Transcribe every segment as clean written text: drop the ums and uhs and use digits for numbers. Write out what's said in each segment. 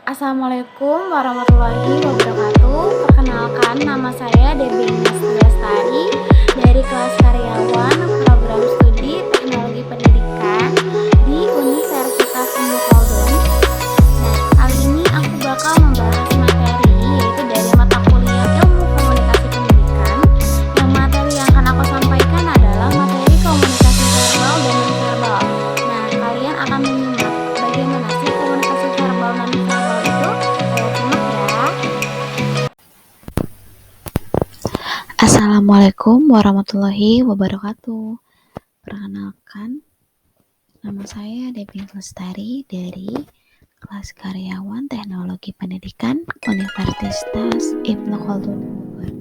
Assalamualaikum warahmatullahi wabarakatuh. Perkenalkan, nama saya Debbie Ines Lestari dari kelas karyawan program studi teknologi pendidikan di Universitas Ibnu Khaldun. Nah, kali ini aku bakal membahas materi yaitu dari mata kuliah Ilmu Komunikasi Pendidikan. Yang materi yang akan aku sampaikan adalah materi komunikasi verbal dan nonverbal. Nah, kalian akan menyimak bagaimana sih komunikasi verbal dan nonverbal itu? Ayo simak ya. Assalamualaikum warahmatullahi wabarakatuh. Perkenalkan, nama saya Debbie Lestari dari kelas karyawan teknologi pendidikan Universitas Ibnu Khaldun Bogor.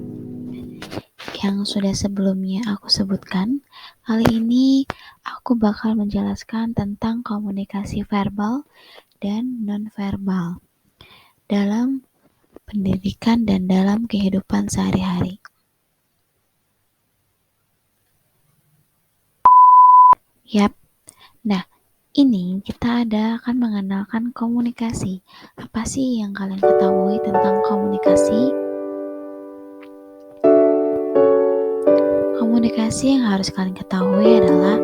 Yang sudah sebelumnya aku sebutkan, kali ini aku bakal menjelaskan tentang komunikasi verbal dan nonverbal dalam pendidikan dan dalam kehidupan sehari-hari. Yap. Nah, ini kita akan mengenalkan komunikasi. Apa sih yang kalian ketahui tentang komunikasi? Komunikasi yang harus kalian ketahui adalah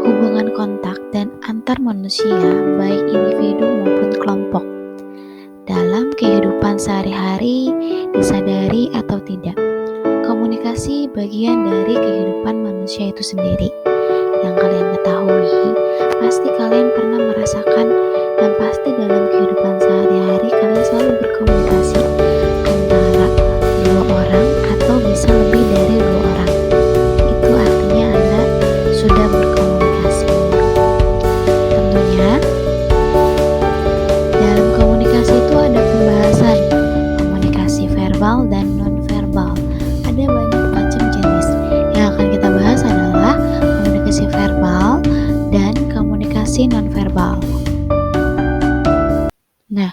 hubungan kontak dan antar manusia, baik individu maupun kelompok. Dalam kehidupan sehari-hari, disadari atau tidak, komunikasi bagian dari kehidupan manusia itu sendiri. Yang kalian ketahui, pasti kalian pernah merasakan dan pasti dalam kehidupan sehari-hari kalian selalu berkomunikasi antara dua orang atau bisa lebih dari dua orang. Itu artinya Anda sudah berkomunikasi. Tentunya dalam komunikasi itu ada pembahasan komunikasi verbal dan nonverbal. Ada banyak macam jenis. Yang akan kita bahas adalah komunikasi verbal dan komunikasi nonverbal. Nah,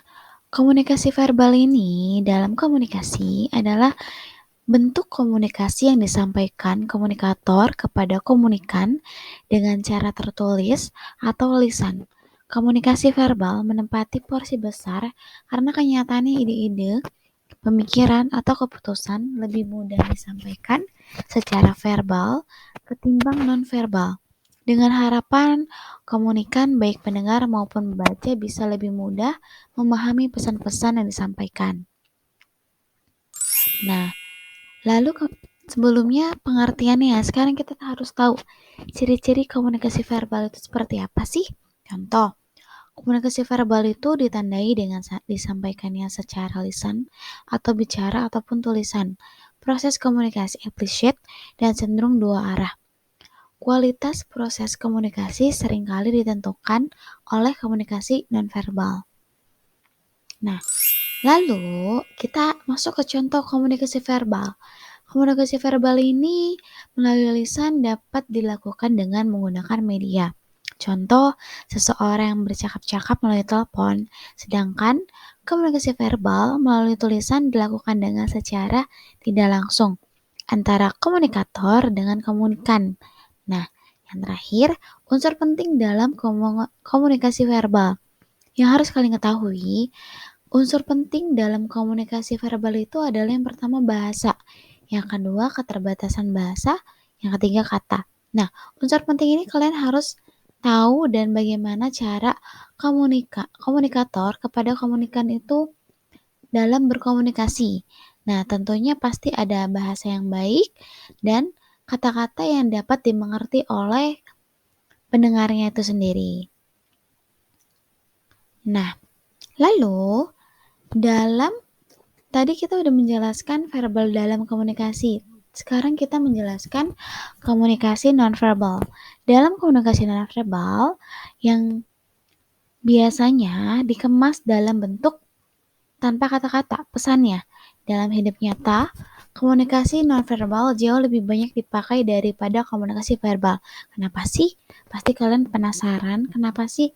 komunikasi verbal ini dalam komunikasi adalah bentuk komunikasi yang disampaikan komunikator kepada komunikan dengan cara tertulis atau lisan. Komunikasi verbal menempati porsi besar karena kenyataannya ide-ide, pemikiran atau keputusan lebih mudah disampaikan secara verbal ketimbang nonverbal. Dengan harapan komunikan baik pendengar maupun pembaca bisa lebih mudah memahami pesan-pesan yang disampaikan. Nah, lalu sebelumnya pengertiannya, sekarang kita harus tahu ciri-ciri komunikasi verbal itu seperti apa sih? Contoh, komunikasi verbal itu ditandai dengan disampaikannya secara lisan atau bicara ataupun tulisan. Proses komunikasi implicit dan cenderung dua arah. Kualitas proses komunikasi seringkali ditentukan oleh komunikasi nonverbal. Nah, lalu kita masuk ke contoh komunikasi verbal. Komunikasi verbal ini melalui lisan dapat dilakukan dengan menggunakan media. Contoh, seseorang yang bercakap-cakap melalui telepon, sedangkan komunikasi verbal melalui tulisan dilakukan dengan secara tidak langsung antara komunikator dengan komunikan. Nah, yang terakhir, unsur penting dalam komunikasi verbal. Yang harus kalian ketahui, unsur penting dalam komunikasi verbal itu adalah yang pertama bahasa, yang kedua keterbatasan bahasa, yang ketiga kata. Nah, unsur penting ini kalian harus tahu dan bagaimana cara komunikator kepada komunikan itu dalam berkomunikasi. Nah, tentunya pasti ada bahasa yang baik dan kata-kata yang dapat dimengerti oleh pendengarnya itu sendiri. Nah, lalu tadi kita udah menjelaskan verbal dalam komunikasi. Sekarang kita menjelaskan komunikasi nonverbal. Dalam komunikasi nonverbal yang biasanya dikemas dalam bentuk tanpa kata-kata pesannya. Dalam hidup nyata, komunikasi nonverbal jauh lebih banyak dipakai daripada komunikasi verbal. Kenapa sih? Pasti kalian penasaran kenapa sih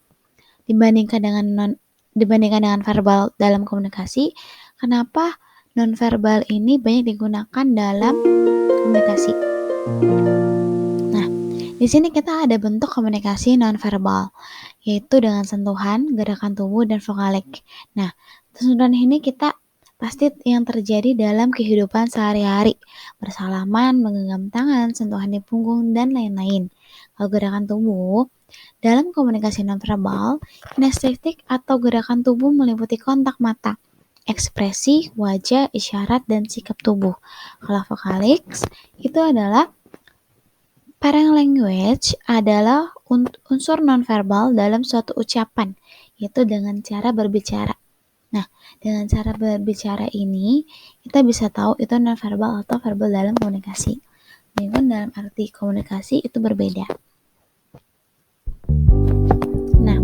dibandingkan dengan verbal dalam komunikasi, kenapa nonverbal ini banyak digunakan dalam komunikasi? Nah, Di sini kita ada bentuk komunikasi nonverbal, yaitu dengan sentuhan, gerakan tubuh, dan vokalik. Nah, sentuhan ini kita pasti yang terjadi dalam kehidupan sehari-hari, bersalaman, menggenggam tangan, sentuhan di punggung, dan lain-lain. Kalau gerakan tubuh, dalam komunikasi nonverbal, kinestetik atau gerakan tubuh meliputi kontak mata, ekspresi, wajah, isyarat, dan sikap tubuh. Kalau vokalik, itu adalah paralanguage adalah unsur nonverbal dalam suatu ucapan, yaitu dengan cara berbicara. Nah, dengan cara berbicara ini, kita bisa tahu itu nonverbal atau verbal dalam komunikasi. Meskipun dalam arti komunikasi itu berbeda. Nah,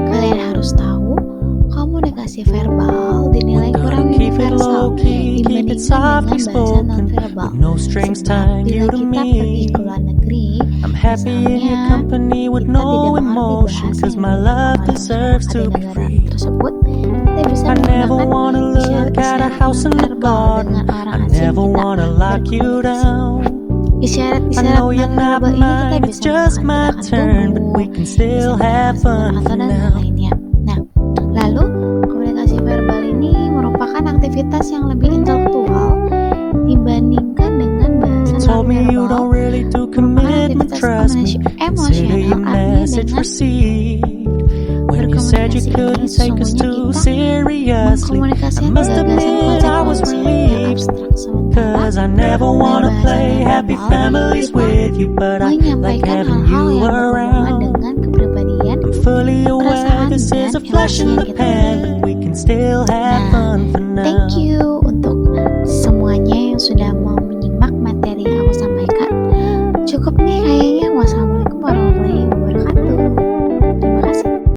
kalian harus tahu komunikasi verbal dinilai kurang universal dibandingkan dengan bahasa nonverbal. Sebab bila kita pergi ke luar negeri, misalnya kita tidak mengerti bahasa yang ada negara tersebut, kita bisa menggunakan isyarat-isyarat verbal dengan orang asing kita isyarat-isyarat nonverbal ini kita bisa menggunakan tubuh, atau dan lainnya. Nah, lalu komunikasi verbal ini merupakan aktivitas yang lebih intelektual dibandingkan dengan bahasa nonverbal. Merupakan aktivitas emosional, artinya dengan berkomunikasi ini sesungguhnya kita mengkomunikasikan gagasan konsep yang abstrak, sementara bahasa nonverbal kita menyampaikan hal-hal yang berhubungan dengan kepribadian, perasaan, dan emosi yang kita miliki. Nah, thank you untuk semuanya yang sudah mau menyimak materi yang